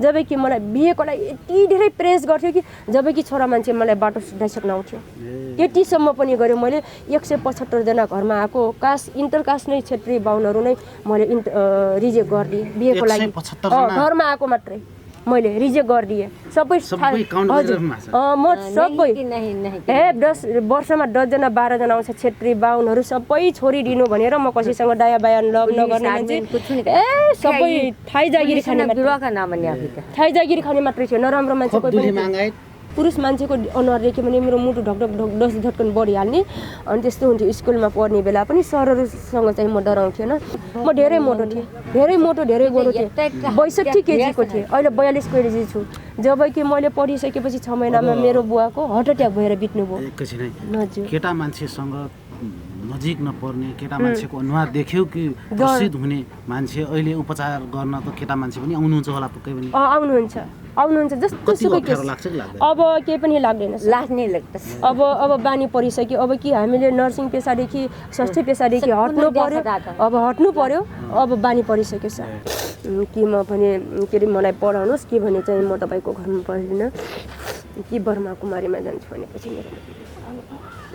जबकि मलाई बिहेको लागि यति धेरै प्रेस गर्थ्यो कि जबकि छोरा मान्छे मलाई बाटो सुधाइसक्न आउँथ्यो त्यतिसम्म पनि गऱ्यो मैले 175 जना घरमा आएको कास्ट इन्टरकास्ट नै क्षेत्रीय बाहुनहरू नै मैले रिजेक्ट गरिदिएँ बिहेको लागि घरमा आएको मात्रै मैले रिजेक्ट गरिदिएँ सबै हजुर म सबै 10 वर्षमा 10 जना 12 जना आउँछ क्षेत्रीय बाहुनहरू सबै छोडिदिनु भनेर म कसैसँग दायाँ बायाँ लभ नगर्ने मान्छे सबै थाई जागिरी खाने मात्रै थियो नराम्रो मान्छे कोही पनि पुरुष मान्छेको अनुहार देख्यो भने मेरो मुटु ढकढक धड्कन बढिहाल्ने अनि त्यस्तो हुन्थ्यो स्कुलमा पढ्ने बेला पनि सरहरूसँग चाहिँ म डराउँथेन म धेरै मोटो थिएँ धेरै गोरो थिएँ 62 केजीको थिएँ अहिले 42 केजी छु जबकि मैले पढिसकेपछि 6 महिनामा मेरो बुवाको हार्ट अट्याक भएर बित्नुभयो केटा मान्छेसँग नजिक नपर्ने केटा मान्छेको अनुहार देख्यो कि प्रसिद्ध हुने मान्छे अहिले उपचार गर्न त केटा मान्छे पनि आउनुहुन्छ होला पक्कै पनि आउनुहुन्छ जस्तो सुकै केस अब केही पनि लाग्दैन अब बानी परिसक्यो अब कि हामीले नर्सिङ पेसादेखि स्वास्थ्य पेसादेखि हट्नु पर्यो अब बानी परिसक्यो सर कि म भने के अरे मलाई पढाउनुहोस् कि भने चाहिँ म तपाईँको घरमा पढ्दिनँ कि बर्मा कुमारीमा जान्छु भनेपछि मेरो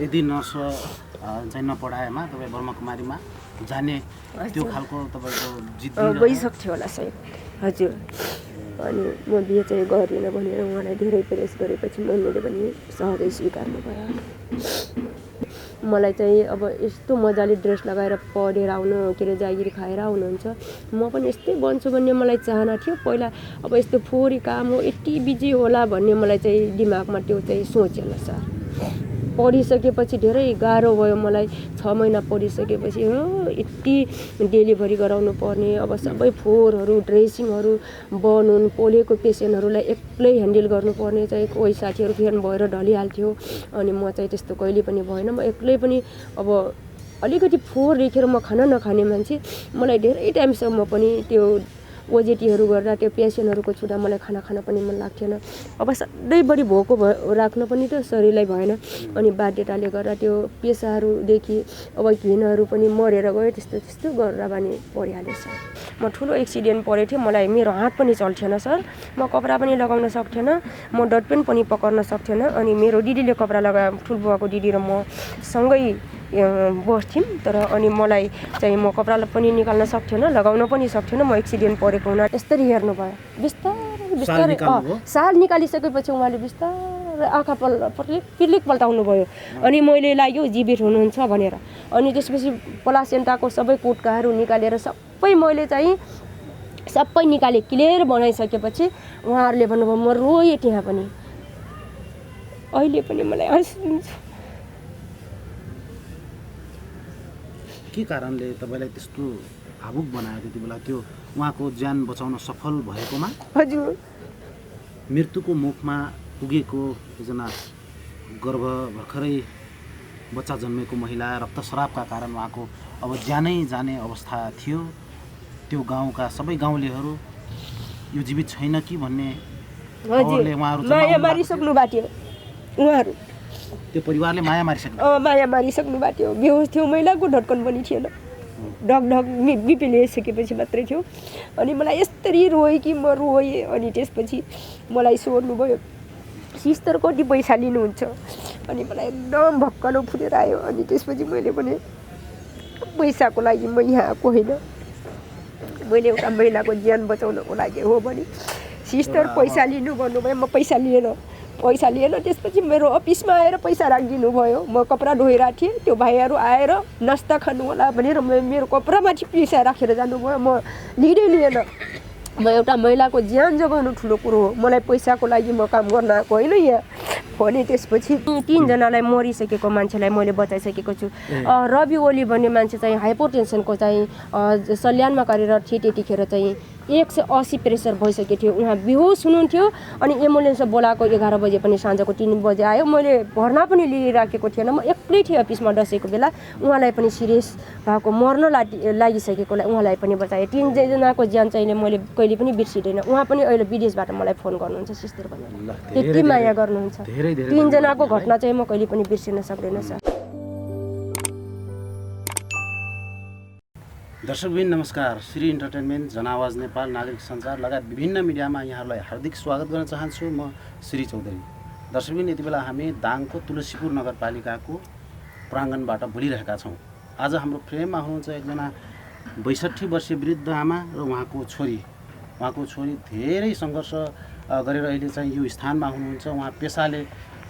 यदि नर्स चाहिँ नपढाएमा तपाईँ बर्मा कुमारीमा जाने त्यो खालको तपाईँको जिद्दी गइसक्थ्यो होला सायद हजुर अनि म बिहे चाहिँ गरिनँ भनेर उहाँलाई धेरै प्रेस गरेपछि मम्मीले पनि सहजै स्वीकार्नु भयो मलाई चाहिँ अब यस्तो मजाले ड्रेस लगाएर पढेर आउनु के अरे जागिरी खाएर आउनुहुन्छ म पनि यस्तै बन्छु भन्ने मलाई चाहना थियो पहिला अब यस्तो फोहोरी काम हो यति बिजी होला भन्ने मलाई चाहिँ दिमागमा त्यो चाहिँ सोचेन सर पढिसकेपछि धेरै गाह्रो भयो मलाई 6 महिना पढिसकेपछि यति डेलिभरी गराउनु पर्ने अब सबै फोहोरहरू ड्रेसिङहरू बनुन पोलेको पेसेन्टहरूलाई एक्लै ह्यान्डल गर्नुपर्ने चाहिँ कोही साथीहरू फेरि भएर ढलिहाल्थ्यो अनि म चाहिँ त्यस्तो कहिले पनि भएन म एक्लै पनि अब अलिकति फोहोर देखेर म खाना नखाने मान्छे मलाई धेरै टाइमसम्म पनि त्यो ओजेटीहरू गर्दा त्यो पेसेन्टहरूको छुट्टा मलाई खाना खान पनि मन लाग्थेन अब सधैँभरि भोको राख्न पनि त शरीरलाई भएन अनि बाध्यताले गर्दा त्यो पेसाहरूदेखि अब घिनहरू पनि मरेर गयो त्यस्तो गरेर बानी परिहाल्यो सर म ठुलो एक्सिडेन्ट परेको थिएँ मलाई मेरो हात पनि चल्थेन सर म कपडा पनि लगाउन सक्थेन म डटपेन पनि पकड्न सक्थेन अनि मेरो दिदीले कपडा लगाए ठुलबुवाको दिदी र म सँगै बस्थ्यौँ तर अनि मलाई चाहिँ म कपडा पनि निकाल्न सक्थेन लगाउन पनि सक्थेन म एक्सिडेन्ट परेको हुना यसरी हेर्नु भयो बिस्तारै साल निकालिसकेपछि उहाँले बिस्तारै आँखा पिर्लिक पल्टाउनु भयो अनि मैले लाग्यो जीवित हुनुहुन्छ भनेर अनि त्यसपछि प्लासेन्टाको सबै कुटकाहरू निकालेर सबै मैले चाहिँ सबै निकाले क्लियर बनाइसकेपछि उहाँहरूले भन्नुभयो म रोएँ त्यहाँ पनि अहिले पनि मलाई हाँसिन्छ के कारणले तपाईँलाई त्यस्तो भावुक बनायो त्यति बेला त्यो उहाँको ज्यान बचाउन सफल भएकोमा हजुर मृत्युको मुखमा पुगेको एकजना गर्भ भर्खरै बच्चा जन्मेको महिला रक्तस्रावका कारण उहाँको अब ज्यानै जाने अवस्था थियो त्यो गाउँका सबै गाउँलेहरू यो जीवित छैन कि भन्ने माया मारिसक्नु भएको थियो उहाँहरू त्यो परिवारले माया मारिसक्नु भएको थियो बेहोस थियो महिलाको ढड्कन पनि थिएन ढकढक बिपी ल्याइसकेपछि मात्रै थियो अनि मलाई यस्तरी रोएँ कि म रोएँ अनि त्यसपछि मलाई सोध्नुभयो सिस्टर कति पैसा लिनुहुन्छ अनि मलाई एकदम भक्कन फुटेर आयो अनि त्यसपछि मैले भने पैसाको लागि म यहाँ आएको होइन मैले एउटा महिलाको ज्यान बचाउनको लागि हो भने सिस्टर पैसा लिनु भन्नुभयो म पैसा लिएन त्यसपछि मेरो अफिसमा आएर पैसा राखिदिनु भयो म कपडा धोइरहेको थिएँ त्यो भाइहरू आएर नास्ता खानु होला भनेर मेरो कपडामाथि पैसा राखेर जानुभयो म लिएन म एउटा महिलाको ज्यान जोगाउनु ठुलो कुरो हो मलाई पैसाको लागि म काम गर्न आएको होइन यहाँ भने त्यसपछि 3 जनालाई मरिसकेको मान्छेलाई मैले बचाइसकेको छु रवि ओली भन्ने मान्छे चाहिँ हाइपरटेन्सनको चाहिँ सल्यानमा कार्यरत थिए त्यतिखेर चाहिँ 180 प्रेसर भइसकेको थियो उहाँ बेहोस हुनुहुन्थ्यो अनि एम्बुलेन्स बोलाएको 11 बजे पनि साँझको 3 बजे आयो मैले भर्ना पनि लिइराखेको थिएन म एक्लै थिएँ अफिसमा डसेको बेला उहाँलाई पनि सिरियस भएको मर्न लागिसकेकोलाई उहाँलाई पनि बचाएँ 3 जनाको ज्यान चाहिँ मैले कहिले पनि बिर्सिँदैन उहाँ पनि अहिले विदेशबाट मलाई फोन गर्नुहुन्छ सिस्टर भनेर त्यति माया गर्नुहुन्छ 3 जनाको घटना चाहिँ म कहिले पनि बिर्सिन सक्दैन सर दर्शकबिन नमस्कार। श्री इन्टरटेनमेन्ट, जनआवाज नेपाल, नागरिक सञ्चार लगायत विभिन्न मिडियामा यहाँहरूलाई हार्दिक स्वागत गर्न चाहन्छु। म श्री चौधरी। दर्शकबिन, यति बेला हामी दाङको तुलसीपुर नगरपालिकाको प्राङ्गणबाट बोलिरहेका छौँ। आज हाम्रो फ्रेममा हुनुहुन्छ एकजना 62 वर्षीय वृद्ध आमा र उहाँको छोरी। उहाँको छोरी धेरै सङ्घर्ष गरेर अहिले चाहिँ यो स्थानमा हुनुहुन्छ। उहाँ पेसाले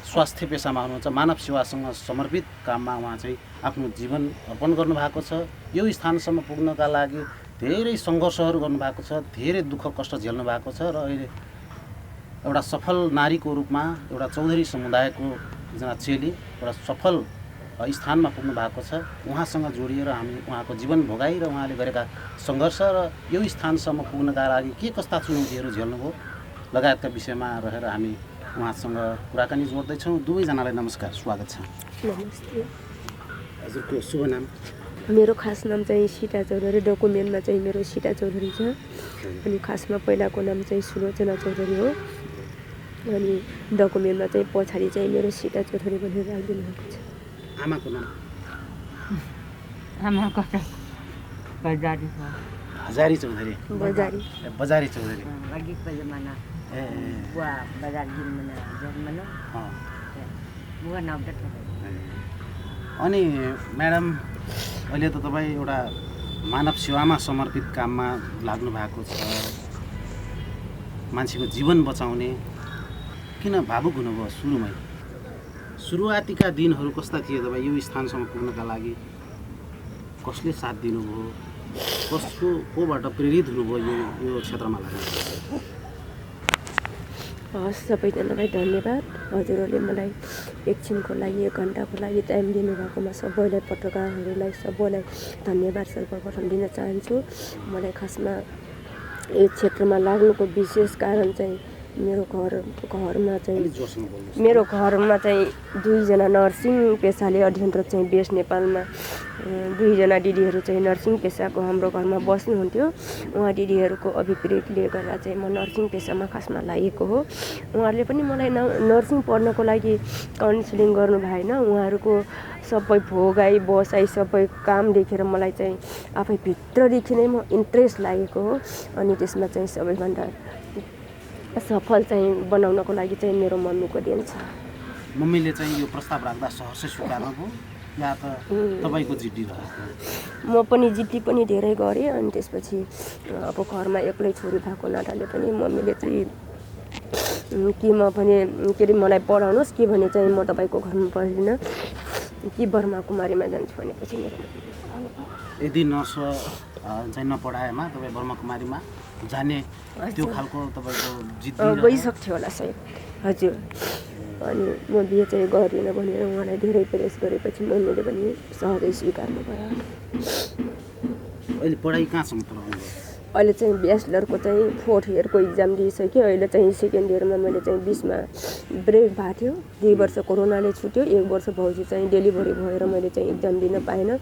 स्वास्थ्य पेसामा हुनुहुन्छ। मानव सेवासँग समर्पित काममा उहाँ चाहिँ आफ्नो जीवन अर्पण गर्नुभएको छ। यो स्थानसम्म पुग्नका लागि धेरै सङ्घर्षहरू गर्नुभएको छ, धेरै दुःख कष्ट झेल्नु भएको छ र अहिले एउटा सफल नारीको रूपमा एउटा चौधरी समुदायको एकजना चेली एउटा सफल स्थानमा पुग्नु भएको छ। उहाँसँग जोडिएर हामी उहाँको जीवन भोगाइ र उहाँले गरेका सङ्घर्ष र यो स्थानसम्म पुग्नका लागि के कस्ता चुनौतीहरू झेल्नुभयो लगायतका विषयमा रहेर हामी उहाँसँग कुराकानी जोड्दैछौँ। दुवैजनालाई नमस्कार, स्वागत छ। नमस्ते। हजुरको शुभ नाम? मेरो खास नाम चाहिँ सीता चौधरी। डकुमेन्टमा चाहिँ मेरो सीता चौधरी छ। अनि खासमा पहिलाको नाम चाहिँ सुलोचना चौधरी हो। अनि डकुमेन्टमा चाहिँ पछाडि चाहिँ मेरो सीता चौधरी भनेर राखिदिनु भएको छ। आमाको नाम? आमाको बजारी छ। हजारी चौधरी। बजारी चौधरी। अघिको जमाना बुवा बजार दिनमा जन्मन बुवा नाउँदा अनि म्याडम, अहिले त तपाईँ एउटा मानव सेवामा समर्पित काममा लाग्नु भएको छ। मान्छेको जीवन बचाउने। किन भावुक हुनुभयो सुरुमै? सुरुवातीका दिनहरू कस्ता थिए तपाईँ यो स्थानसम्म पुग्नका लागि? कसले साथ दिनुभयो? कोबाट प्रेरित हुनुभयो यो क्षेत्रमा लाग्नु? सबैजनालाई धन्यवाद। हजुरहरूले मलाई एकछिनको लागि, 1 घन्टाको लागि टाइम दिनुभएकोमा सबैलाई, पत्रकारहरूलाई सबैलाई धन्यवाद सर्वप्रथम दिन चाहन्छु। मलाई खासमा यो क्षेत्रमा लाग्नुको विशेष कारण चाहिँ मेरो घरमा चाहिँ 2 जना नर्सिङ पेसाले अध्ययनरत चाहिँ बेस्ट नेपालमा 2 जना दिदीहरू चाहिँ नर्सिङ पेसाको हाम्रो घरमा बस्नुहुन्थ्यो। उहाँ दिदीहरूको अभिप्रेतले गर्दा चाहिँ म नर्सिङ पेसामा खासमा लागेको हो। उहाँहरूले पनि मलाई नर्सिङ पढ्नको लागि काउन्सिलिङ गर्नु भएन। उहाँहरूको सबै भोगाई बसाइ सबै काम देखेर मलाई चाहिँ आफै भित्रदेखि नै म इन्ट्रेस्ट लागेको हो। अनि त्यसमा चाहिँ सबैभन्दा सफल चाहिँ बनाउनको लागि चाहिँ मेरो मम्मीको देन छ। मम्मीले चाहिँ यो प्रस्ताव राख्दा सहर्ष स्वीकार्नुभयो या त तपाईँको जिद्दी रह्यो? म पनि जिद्दी पनि धेरै गरेँ। अनि त्यसपछि अब घरमा एक्लै छोरी भएको नाताले पनि मम्मीले चाहिँ कि म पनि के अरे मलाई पढाउनुहोस् कि भने चाहिँ म तपाईँको घरमा पढ्दिनँ कि ब्रह्मा कुमारीमा जान्छु भनेपछि मेरो यदि नर्स चाहिँ नपढाएमा तपाईँ ब्रह्मा कुमारीमा जाने त्यो खालको तपाईँको जिद्दी गइसक्थ्यो होला सायद। हजुर। अनि म बिहे चाहिँ गरिनँ भनेर उहाँलाई धेरै प्रेस गरेपछि मम्मीले पनि सहजै स्वीकार्नु भयो। अहिले पढाइ कहाँसम्म पुऱ्याउनु भयो? अहिले चाहिँ ब्याचलरको चाहिँ 4th इयरको इक्जाम दिइसकेँ। अहिले चाहिँ 2nd इयरमा मैले चाहिँ 20मा ब्रेक भएको थियो। 2 वर्ष कोरोनाले छुट्यो। 1 वर्ष भाउजू चाहिँ डेलिभरी भएर मैले चाहिँ इक्जाम दिन पाइनँ।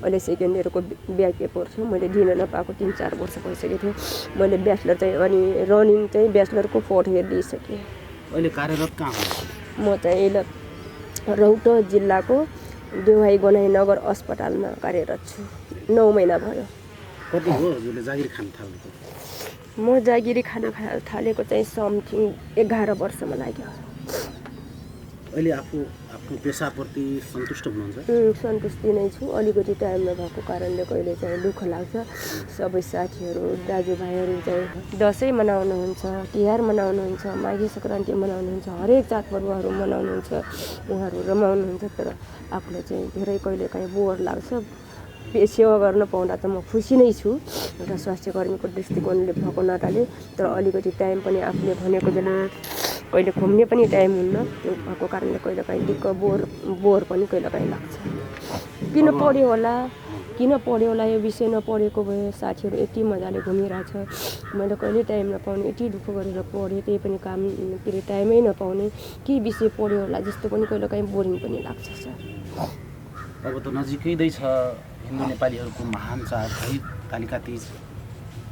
अहिले 2nd इयरको ब्याक पेपर थियो, मैले दिन नपाएको 3-4 वर्ष भइसकेको थियो। मैले ब्याचलर चाहिँ अनि रनिङ चाहिँ ब्याचलरको 4th इयर दिइसकेँ। अहिले कार्यरत कहाँ हुनुहुन्छ? म चाहिँ रौतहट जिल्लाको देउहाई गनाई नगर अस्पतालमा कार्यरत छु। 9 महिना भयो। कति हो हजुरले जागिर खान थाल्नु? म जागिरी खान थालेको चाहिँ समथिङ 11 वर्षमा लाग्यो। अहिले आफ्नो पेसाप्रति सन्तुष्ट हुनुहुन्छ? सन्तुष्टि नै छु। अलिकति टाइम नभएको कारणले कहिले चाहिँ दुःख लाग्छ। सबै साथीहरू दाजुभाइहरू चाहिँ दसैँ मनाउनुहुन्छ, तिहार मनाउनुहुन्छ, माघे सङ्क्रान्ति मनाउनुहुन्छ, हरेक चाडपर्वहरू मनाउनुहुन्छ, उहाँहरू रमाउनुहुन्छ। तर आफूलाई चाहिँ धेरै कहिलेकाहीँ बोर लाग्छ। सेवा गर्न पाउँदा त म खुसी नै छु एउटा स्वास्थ्य कर्मीको दृष्टिकोणले भएको नाताले। तर अलिकति टाइम पनि आफूले भनेको बेला कहिले घुम्ने पनि टाइम हुन्न। त्यो भएको कारणले कहिलेकाहीँ दिक्क बोर पनि कहिलेकाहीँ लाग्छ। किन पढ्यो होला यो विषय नपढेको भए साथीहरू यति मजाले घुमिरहेछ, मैले कहिले टाइम नपाउने, यति दुःख गरेर पढेँ, त्यही पनि काम के अरे टाइमै नपाउने, के विषय पढ्यो होला जस्तो पनि कहिलेकाहीँ बोरिङ पनि लाग्छ सर। अब त नजिकै छ हिन्दू नेपालीहरूको महान चाड है कालिका तीज।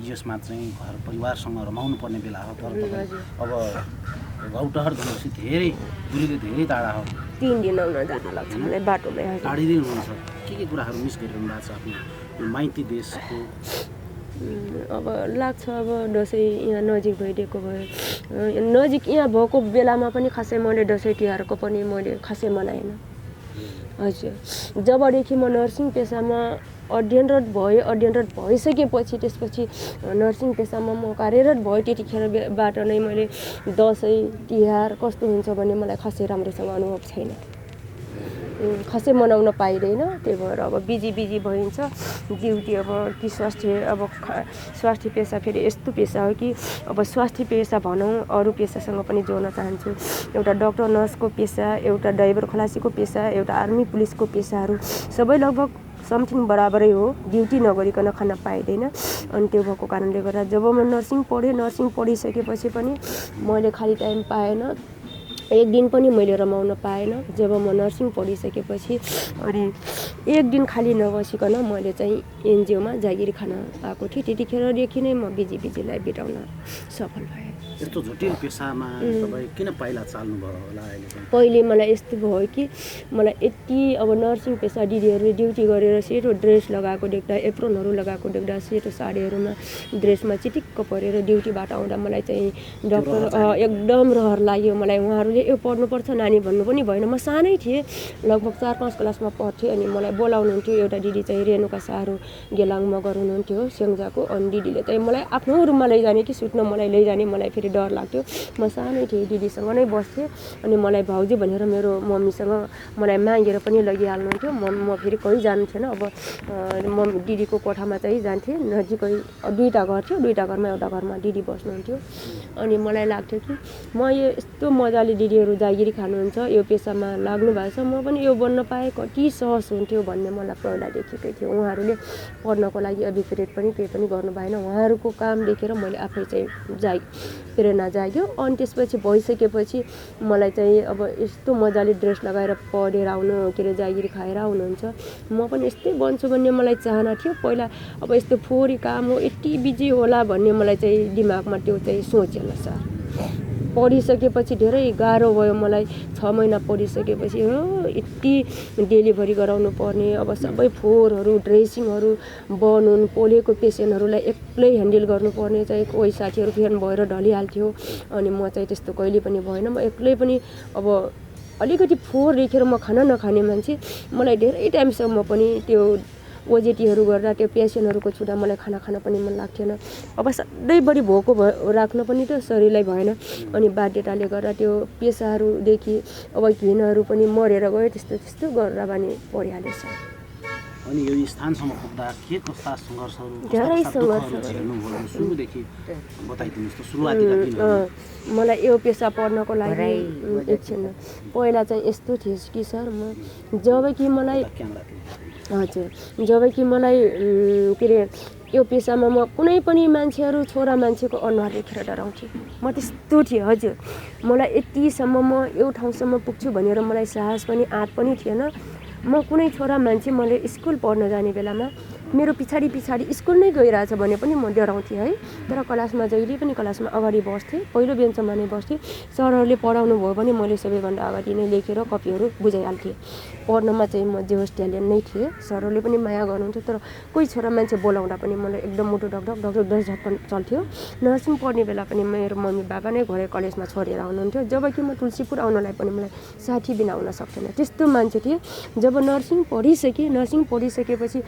यसमा चाहिँ घर परिवारसँग रमाउनु पर्ने बेला हो। तर अब रौतहट भनेपछि धेरै दुरीले धेरै टाढा हो। 3 दिन आउन जान लाग्छ मलाई बाटोमै। टाढिँदै हुनुहुन्छ। के कुराहरू मिस गरिरहनु भएको छ आफ्नो माइती देशको अब लाग्छ अब दसैँ यहाँ नजिक भइदिएको भयो नजिक यहाँ भएको बेलामा पनि खासै मैले दसैँ तिहारको पनि मैले खासै मनाएन हजुर जबदेखि म नर्सिङ पेसामा अध्ययनरत भइसकेपछि त्यसपछि नर्सिङ पेसामा म कार्यरत भएँ त्यतिखेरबाट नै मैले दसैँ तिहार कस्तो हुन्छ भन्ने मलाई खासै राम्रोसँग अनुभव छैन खासै मनाउन पाइँदैन त्यही भएर अब बिजी भइन्छ ड्युटी अब कि स्वास्थ्य पेसा फेरि यस्तो पेसा हो कि अब स्वास्थ्य पेसा भनौँ अरू पेसासँग पनि जोड्न चाहन्छु एउटा डक्टर नर्सको पेसा एउटा ड्राइभर खलासीको पेसा एउटा आर्मी पुलिसको पेसाहरू सबै लगभग समथिङ बराबरै हो ड्युटी नगरिकन खान पाइँदैन अनि त्यो भएको कारणले गर्दा जब म नर्सिङ पढिसकेपछि पनि मैले खाली टाइम पाएन एक दिन पनि मैले रमाउन पाएन जब म नर्सिङ पढिसकेपछि अनि एक दिन खाली नबसिकन मैले चाहिँ एनजिओमा जागिर खान आएको थिएँ त्यतिखेरदेखि नै म बिजीलाई बिताउन सफल भएँ यस्तो जटिल पेसामा तपाईँ किन पाइला चाल्नुभयो होला अहिले चाहिँ पहिले मलाई यस्तो भयो कि मलाई यति अब नर्सिङ पेसा दिदीहरूले ड्युटी गरेर सेतो ड्रेस लगाएको देख्दा एप्रोनहरू लगाएको देख्दा सेतो साडीहरूमा ड्रेसमा चिटिक्क परेर ड्युटीबाट आउँदा मलाई चाहिँ डक्टर एकदम रहर लाग्यो मलाई उहाँहरूले यो पढ्नुपर्छ नानी भन्नु पनि भएन म सानै थिएँ लगभग 4-5 क्लासमा पढ्थेँ अनि मलाई बोलाउनुहुन्थ्यो एउटा दिदी चाहिँ रेणुका सारू गेलाङ मगर हुनुहुन्थ्यो स्याङ्जाको अनि दिदीले चाहिँ मलाई आफ्नो रुममा लैजाने कि सुत्न मलाई लैजाने मलाई फेरि डर लाग्थ्यो म सानै थिएँ दिदीसँग नै बस्थेँ अनि मलाई भाउजू भनेर मेरो मम्मीसँग मलाई मागेर पनि लगिहाल्नुहुन्थ्यो म फेरि कहीँ जानु थिएन अब म दिदीको कोठामा चाहिँ जान्थेँ नजिकै दुईवटा घर थियो दुईवटा घरमा एउटा घरमा दिदी बस्नुहुन्थ्यो अनि मलाई लाग्थ्यो कि म यो यस्तो मजाले दिदीहरू जागिरी खानुहुन्छ यो पेसामा लाग्नु भएको छ म पनि यो बन्न पाएँ कति सहज हुन्थ्यो भन्ने मलाई पहिला देखेकै थियो उहाँहरूले पढ्नको लागि अभिप्रेत पनि केही पनि गर्नु भएन उहाँहरूको काम देखेर मैले आफै चाहिँ प्रेरणा जाग्यो अनि त्यसपछि भइसकेपछि मलाई चाहिँ अब यस्तो मजाले ड्रेस लगाएर पढेर आउनु के अरे जागिरी खाएर आउनुहुन्छ म पनि यस्तै बन्छु भन्ने मलाई चाहना थियो पहिला अब यस्तो फोहोरी काम हो यति बिजी होला भन्ने मलाई चाहिँ दिमागमा त्यो चाहिँ सोचेन सर पढिसकेपछि धेरै गाह्रो भयो मलाई 6 महिना पढिसकेपछि हो यति डेलिभरी गराउनु पर्ने अब सबै फोहोरहरू ड्रेसिङहरू बनुन पोलेको पेसेन्टहरूलाई एक्लै ह्यान्डल गर्नुपर्ने चाहिँ कोही साथीहरू फेन भएर ढलिहाल्थ्यो अनि म चाहिँ त्यस्तो कहिले पनि भएन म एक्लै पनि अब अलिकति फोहोर देखेर म खाना नखाने मान्छे मलाई धेरै टाइमसम्म पनि त्यो ओजेटीहरू गर्दा त्यो पेसेन्टहरूको छुँदा मलाई खाना खान पनि मन लाग्थेन अब सधैँभरि भोको राख्न पनि त शरीरलाई भएन अनि बाध्यताले गर्दा त्यो पेसाहरूदेखि अब घिनहरू पनि मरेर गयो त्यस्तो गरेर बानी परिहालेछ अनि यो स्थानसम्म पुग्दा के कस्ता सङ्घर्षहरू धेरै सङ्घर्ष सुरुदेखि बताइदिनुहोस् त सुरुवातीका दिनहरू मलाई यो पेसा पढ्नको लागि एकछिन पहिला चाहिँ यस्तो थियो कि सर म जब कि मलाई के अरे यो पेसामा म कुनै पनि मान्छेहरू छोरा मान्छेको अनुहार देखेर डराउँथेँ म त्यस्तो थिएँ हजुर मलाई यतिसम्म म यो ठाउँसम्म पुग्छु भनेर मलाई साहस पनि आँट पनि थिएन म कुनै छोरा मान्छे मैले स्कुल पढ्न जाने बेलामा मेरो पछाडि स्कुल नै गइरहेछ भने पनि म डराउँथेँ है तर क्लासमा जहिले पनि क्लासमा अगाडि बस्थेँ पहिलो बेन्चमा नै बस्थेँ सरहरूले पढाउनु भयो भने मैले सबैभन्दा अगाडि नै लेखेर कपीहरू बुझाइहाल्थेँ पढ्नमा चाहिँ म जे होस् ट्यालेन्ट नै थिएँ सरहरूले पनि माया गर्नुहुन्थ्यो तर कोही छोरा मान्छे बोलाउँदा पनि मलाई एकदम मुटु ढकढक झट्कन चल्थ्यो नर्सिङ पढ्ने बेला पनि मेरो मम्मी बाबा नै घरै कलेजमा छोडेर आउनुहुन्थ्यो जब कि म तुलसीपुर आउनलाई पनि मलाई साथी बिना आउन सक्थेन त्यस्तो मान्छे थिएँ जब नर्सिङ पढिसकेपछि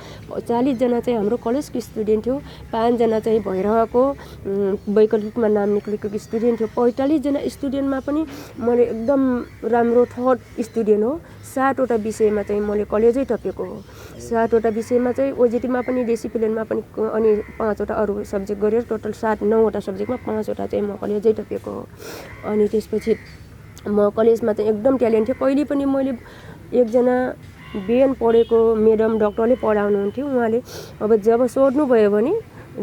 40 जना चाहिँ हाम्रो कलेजको स्टुडेन्ट थियो 5 जना चाहिँ भइरहेको वैकल्पिकमा नाम निक्लेको स्टुडेन्ट थियो 45 जना स्टुडेन्टमा पनि मैले एकदम राम्रो थर्ड स्टुडेन्ट हो 7 वटा विषयमा चाहिँ मैले कलेजै टपेको हो 7 वटा विषयमा चाहिँ ओजेटीमा पनि डिसिप्लिनमा पनि अनि 5 वटा अरू सब्जेक्ट गरेर टोटल 9 वटा सब्जेक्टमा 5 वटा चाहिँ म कलेजै टपेको हो अनि त्यसपछि म कलेजमा चाहिँ एकदम ट्यालेन्ट थियो कहिले पनि मैले एकजना बिएन पढेको म्याडम डक्टरले पढाउनुहुन्थ्यो उहाँले अब जब सोध्नुभयो भने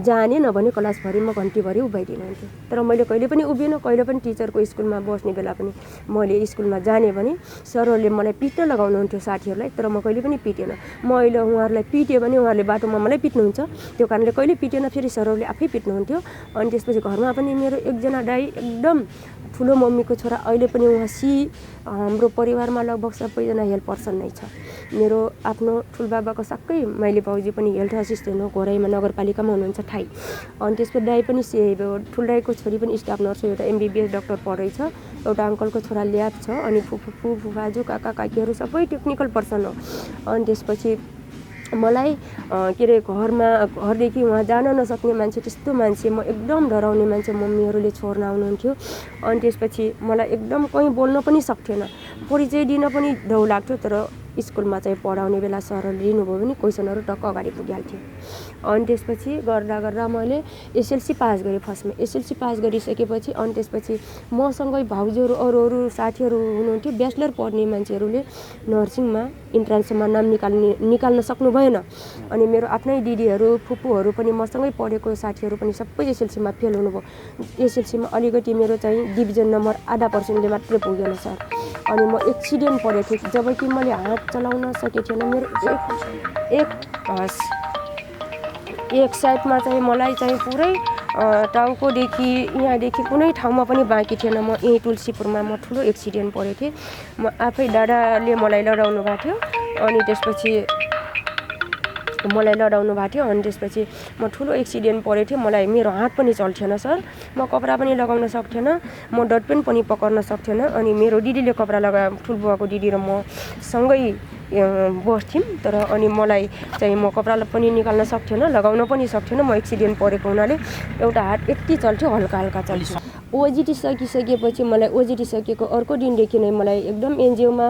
जाने नभने क्लासभरिमा घन्टीभरि उभिदिनुहुन्थ्यो तर मैले कहिले पनि उभिएन कहिले पनि टिचरको स्कुलमा बस्ने बेला पनि मैले स्कुलमा जाने भने सरहरूले मलाई पिट्न लगाउनुहुन्थ्यो साथीहरूलाई तर म कहिले पनि पिटेन म अहिले उहाँहरूलाई पिट्यो भने उहाँहरूले बाटोमा मलाई पिट्नुहुन्छ त्यो कारणले कहिले पिटेन फेरि सरहरूले आफै पिट्नुहुन्थ्यो अनि त्यसपछि घरमा पनि मेरो एकजना दाइ एकदम ठुलो मम्मीको छोरा अहिले पनि उहाँ हाम्रो परिवारमा लगभग सबैजना हेल्थ पर्सन नै छ। मेरो आफ्नो ठुलबाबाको सबै माइली भाउजू पनि हेल्थ असिस्टेन्ट हो, घोराइमा नगरपालिकामा हुनुहुन्छ ठाई। अनि त्यसको दाइ पनि सिआइबी हो, ठुल्दाइको छोरी पनि स्टाफ नर्स हो, एउटा MBBS डक्टर पढेछ, एउटा अङ्कलको छोरा ल्याब छ, अनि फुफाजू काका काकीहरू सबै टेक्निकल पर्सन हो। अनि त्यसपछि मलाई के अरे घरदेखि उहाँ जान नसक्ने मान्छे, त्यस्तो मान्छे, म एकदम डराउने मान्छे मम्मीहरूले छोड्न आउनुहुन्थ्यो। अनि त्यसपछि मलाई एकदम कहीँ बोल्न पनि सक्थेन, परिचय दिन पनि डर लाग्थ्यो। तर स्कुलमा चाहिँ पढाउने बेला सरहरूले लिनुभयो भने क्वेसनहरू टक्क अगाडि पुगिहाल्थ्यो। अनि त्यसपछि गर्दा मैले SLC पास गरेँ फर्स्टमा। SLC पास गरिसकेपछि अनि त्यसपछि मसँगै भाउजूहरू अरू साथीहरू हुनुहुन्थ्यो, ब्याचलर पढ्ने मान्छेहरूले नर्सिङमा इन्ट्रान्समा नाम निकाल्न सक्नु भएन। अनि मेरो आफ्नै दिदीहरू फुपूहरू पनि मसँगै पढेको साथीहरू पनि सबै SLCमा फेल हुनुभयो। SLCमा अलिकति मेरो चाहिँ डिभिजन नम्बर 0.5% मात्रै पुगेन सर। अनि म एक्सिडेन्ट परेको थिएँ, जबकि मैले हात चलाउन सकेको थिएन। मेरो एक साइडमा चाहिँ मलाई चाहिँ पुरै टाउकोदेखि यहाँदेखि कुनै ठाउँमा पनि बाँकी थिएन। म यहीँ तुलसीपुरमा म ठुलो एक्सिडेन्ट परेको थिएँ। म आफै दादाले मलाई लडाउनु भएको थियो, अनि त्यसपछि अनि त्यसपछि म ठुलो एक्सिडेन्ट परेको थिएँ। मेरो हात पनि चल्थेन सर, म कपडा पनि लगाउन सक्थेन, म डटपेन पनि पकड्न सक्थेन। अनि मेरो दिदीले कपडा लगाए, ठुलबुवाको दिदी र म सँगै बस्थ्यौँ। तर अनि मलाई चाहिँ म कपडा पनि निकाल्न सक्थेन, लगाउन पनि सक्थेन। म एक्सिडेन्ट परेको हुनाले एउटा हात यति चल्थ्यो, हल्का हल्का चल्थ्यो। OJT सकिसकेपछि मलाई OJT सकेको अर्को दिनदेखि नै मलाई एकदम एनजिओमा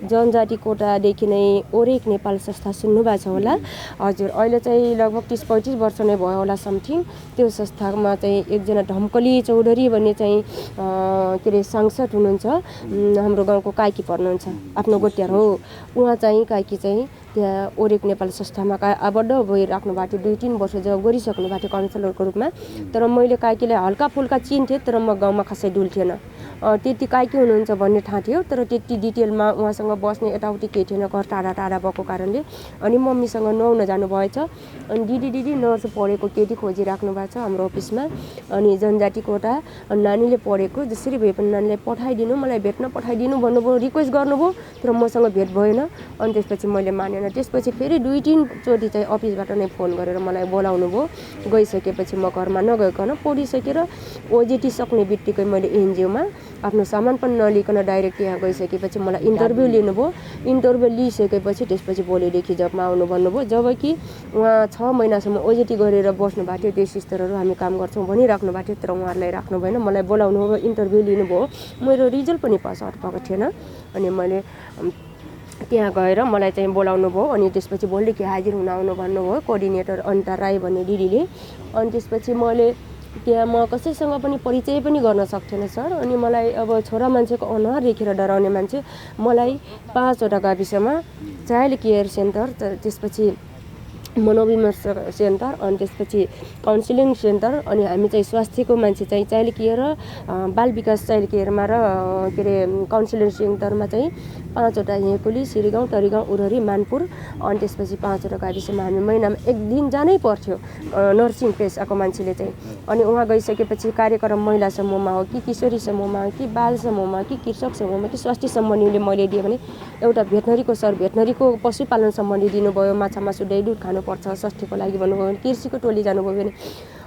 जनजाति कोटादेखि नै ओरेक नेपाल संस्था सुन्नुभएको छ होला हजुर, अहिले चाहिँ लगभग 30-35 वर्ष नै भयो होला समथिङ। त्यो संस्थामा चाहिँ एकजना ढम्कली चौधरी भन्ने चाहिँ के अरे सांसद हुनुहुन्छ, हाम्रो गाउँको काकी पर्नुहुन्छ, आफ्नो गोत्यार हो। उहाँ चाहिँ काकी चाहिँ त्यहाँ ओरेक नेपाल संस्थामा आबद्ध भइराख्नु भएको थियो, 2-3 वर्ष जब गरिसक्नु भएको थियो काउन्सिलरको रूपमा। तर मैले काकीलाई हल्का फुल्का चिन्थेँ, तर म गाउँमा खासै डुल्थेन। त्यति काकी हुनुहुन्छ भन्ने थाहा थियो, तर त्यति डिटेलमा उहाँसँग बस्ने यताउति केही थिएन, घर टाढा टाढा भएको कारणले। अनि मम्मीसँग नुहाउन जानुभएछ। अनि दिदी नर्स पढेको केटी खोजिराख्नु भएको छ हाम्रो अफिसमा। अनि जनजाति कोटा नानीले पढेको, जसरी भए पनि नानीलाई पठाइदिनु, मलाई भेट्न पठाइदिनु भन्नुभयो, रिक्वेस्ट गर्नुभयो, तर मसँग भेट भएन। अनि त्यसपछि मैले मानेन। त्यसपछि फेरि 2-3 चोटि चाहिँ अफिसबाट नै फोन गरेर मलाई बोलाउनु भयो। गइसकेपछि म घरमा नगइकन पढिसकेर OJT सक्ने बित्तिकै मैले एनजिओमा आफ्नो सामान पनि नलिकन डाइरेक्ट यहाँ गइसकेपछि मलाई इन्टरभ्यू लिनुभयो। इन्टरभ्यू लिइसकेपछि त्यसपछि भोलिदेखि जबमा आउनु भन्नुभयो। जबकि उहाँ 6 महिनासम्म OJT गरेर बस्नु भएको थियो, त्यो सिस्टरहरू हामी काम गर्छौँ भनिराख्नु भएको थियो, तर उहाँहरूलाई राख्नु भएन। मलाई बोलाउनु भयो, इन्टरभ्यू लिनुभयो। मेरो रिजल्ट पनि पास आउट भएको थिएन। अनि मैले त्यहाँ गएर मलाई चाहिँ बोलाउनु भयो। अनि त्यसपछि भोलिदेखि हाजिर हुन आउनु भन्नुभयो कोअर्डिनेटर अनिता राई भन्ने दिदीले। अनि त्यसपछि मैले त्यहाँ म कसैसँग पनि परिचय पनि गर्न सक्थेन सर। अनि मलाई अब छोरा मान्छेको अनुहार देखेर डराउने मान्छे, मलाई 5वटा गाविसमा चाइल्ड केयर सेन्टर, त्यसपछि मनोविमर्श सेन्टर, अनि त्यसपछि काउन्सिलिङ सेन्टर, अनि हामी चाहिँ स्वास्थ्यको मान्छे चाहिँ चाइल्ड केयर र बाल विकास चाइल्ड केयरमा र के अरे काउन्सिलिङ सेन्टरमा चाहिँ 5वटा हेकुली, सिरिगाउँ, तरिगाउँ, उरहरी, मानपुर। अनि त्यसपछि 5वटा गाविसमा हामी महिनामा 1 दिन जानै पर्थ्यो नर्सिङ पेसाको मान्छेले चाहिँ। अनि उहाँ गइसकेपछि कार्यक्रम महिला समूहमा हो कि किशोरी समूहमा हो कि बाल समूहमा कि कृषक समूहमा कि स्वास्थ्य सम्बन्धीले मैले दिएँ भने एउटा भेटनरीको सर भेटनरीको पशुपालन सम्बन्धी दिनुभयो, माछा मासु दही दुध खानुपर्छ स्वास्थ्यको लागि भन्नुभयो भने, कृषिको टोली जानुभयो भने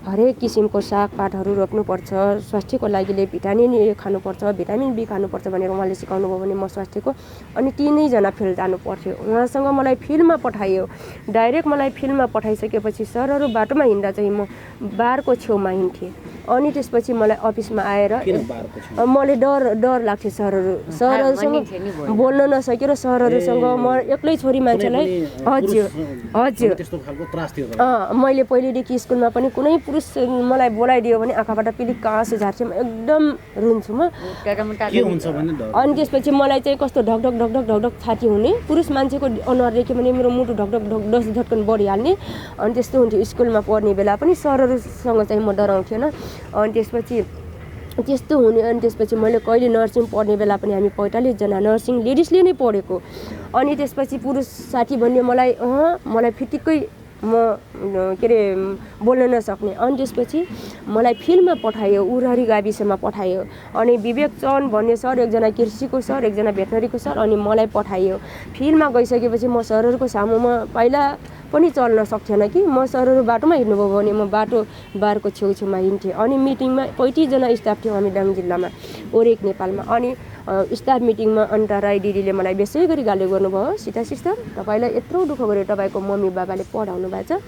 हरेक किसिमको सागपातहरू रोप्नुपर्छ, स्वास्थ्यको लागिले भिटामिन ए खानुपर्छ, भिटामिन बी खानुपर्छ भनेर उहाँले सिकाउनु भयो भने म स्वास्थ्यको। अनि 3जना फिल्ड जानु पर्थ्यो। उहाँसँग मलाई फिल्डमा पठाइयो, डाइरेक्ट मलाई फिल्डमा पठाइसकेपछि सरहरू बाटोमा हिँड्दा चाहिँ म बारको छेउमा हिँड्थेँ। अनि त्यसपछि मलाई अफिसमा आएर मलाई डर लाग्थ्यो सरहरूसँग बोल्न नसकेर सरहरूसँग म एक्लै छोरी मान्छेलाई हजुर मैले पहिलेदेखि स्कुलमा पनि कुनै पुरुष मलाई बोलाइदियो भने आँखाबाट पिलिक्क आँसु झार्थ्यो, एकदम रुन्छु म। अनि त्यसपछि मलाई चाहिँ कस्तो ढकढक छाती हुने, पुरुष मान्छेको अनुहार देख्यो भने मेरो मुटु ढकढक धड्कन बढिहाल्ने। अनि त्यस्तो हुन्थ्यो स्कुलमा पढ्ने बेला पनि, सरहरूसँग चाहिँ म डराउँथेन। अनि त्यसपछि त्यस्तो हुने। अनि त्यसपछि मैले कहिले नर्सिङ पढ्ने बेला पनि हामी 45जना नर्सिङ लेडिजले नै पढेको। अनि त्यसपछि पुरुष साथी भन्ने मलाई फिटिक्कै म के अरे बोल्न नसक्ने। अनि त्यसपछि मलाई फिल्डमा पठायो, उरहरी गाविसमा पठायो। अनि विवेक चौहान भन्ने सर, एकजना कृषिको सर, एकजना भेटनरीको सर, अनि मलाई पठायो। फिल्डमा गइसकेपछि म सरहरूको सामुमा पहिला पनि चल्न सक्थेन कि म सरहरू बाटोमा हिँड्नुभयो भने म बारको छेउछेउमा हिँड्थेँ। अनि मिटिङमा 35 जना स्टाफ थियौँ हामी दाङ जिल्लामा, ओरेक नेपालमा। अनि स्टाफ मिटिङमा अनिता राई दिदीले मलाई बेसै गरी गाली गर्नुभयो, सीता सिस्टर तपाईँलाई यत्रो दुःख गरेर तपाईँको मम्मी बाबाले पढाउनु भएको छ,